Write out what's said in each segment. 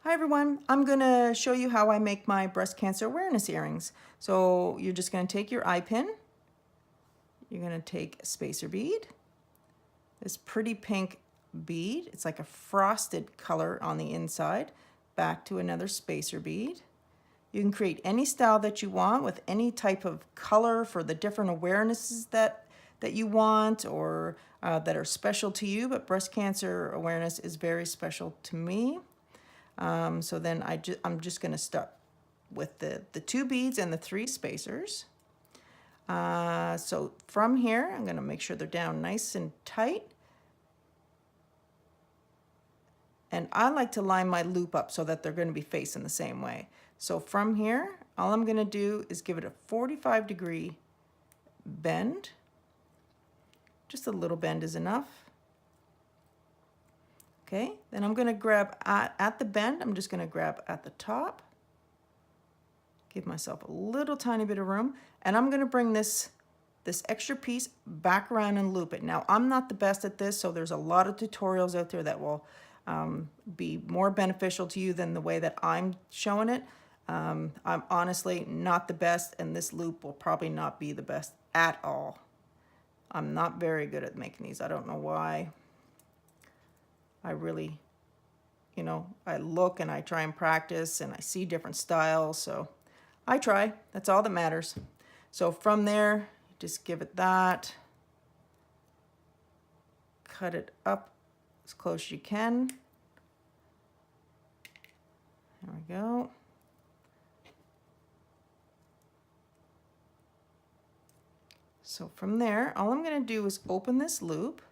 Hi everyone, I'm going to show you how I make my breast cancer awareness earrings. So you're just going to take your eye pin, you're going to take a spacer bead, this pretty pink bead, it's like a frosted color on the inside, back to another spacer bead. You can create any style that you want with any type of color for the different awarenesses that you want or that are special to you, but breast cancer awareness is very special to me. So then I'm just going to start with the 2 beads and the 3 spacers. So from here, I'm going to make sure they're down nice and tight. And I like to line my loop up so that they're going to be facing the same way. So from here, all I'm going to do is give it a 45-degree bend. Just a little bend is enough. Okay, then I'm going to grab at the bend, I'm just going to grab at the top. Give myself a little tiny bit of room, and I'm going to bring this extra piece back around and loop it. Now, I'm not the best at this, so there's a lot of tutorials out there that will be more beneficial to you than the way that I'm showing it. I'm honestly not the best, and this loop will probably not be the best at all. I'm not very good at making these. I don't know why. I really, I look and I try and practice and I see different styles, so I try. That's all that matters. So from there, just give it that. Cut it up as close as you can. There we go. So from there, all I'm going to do is open this loop.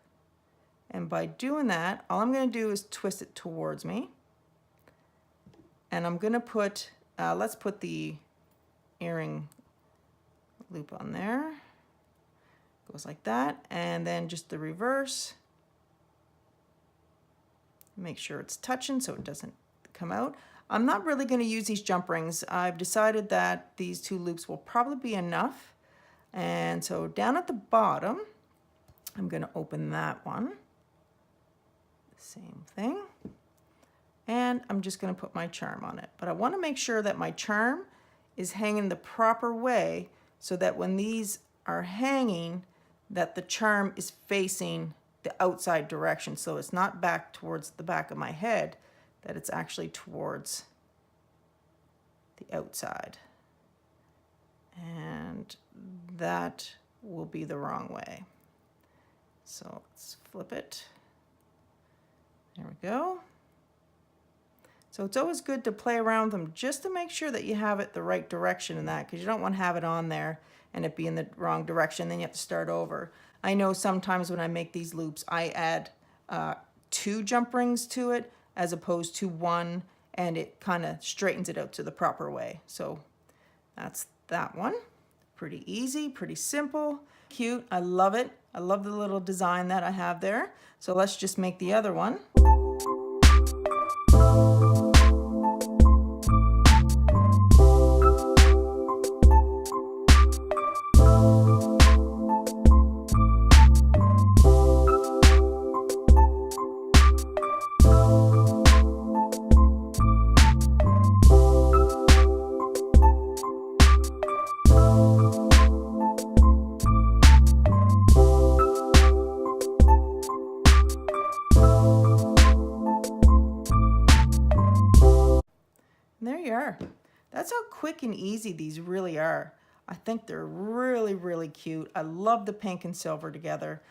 And by doing that, all I'm going to do is twist it towards me. And I'm going to put, let's put the earring loop on there. Goes like that. And then just the reverse. Make sure it's touching so it doesn't come out. I'm not really going to use these jump rings. I've decided that these 2 loops will probably be enough. And so down at the bottom, I'm going to open that one. Same thing. And I'm just going to put my charm on it. But I want to make sure that my charm is hanging the proper way so that when these are hanging, that the charm is facing the outside direction. So it's not back towards the back of my head, that it's actually towards the outside. And that will be the wrong way. So let's flip it. There we go. So it's always good to play around with them just to make sure that you have it the right direction in that, because you don't want to have it on there and it be in the wrong direction, then you have to start over. I know sometimes when I make these loops, I add 2 jump rings to it as opposed to 1, and it kind of straightens it out to the proper way. So that's that one. Pretty easy, pretty simple, cute. I love it. I love the little design that I have there. So let's just make the other one. And there you are. That's how quick and easy these really are. I think they're really, really cute. I love the pink and silver together.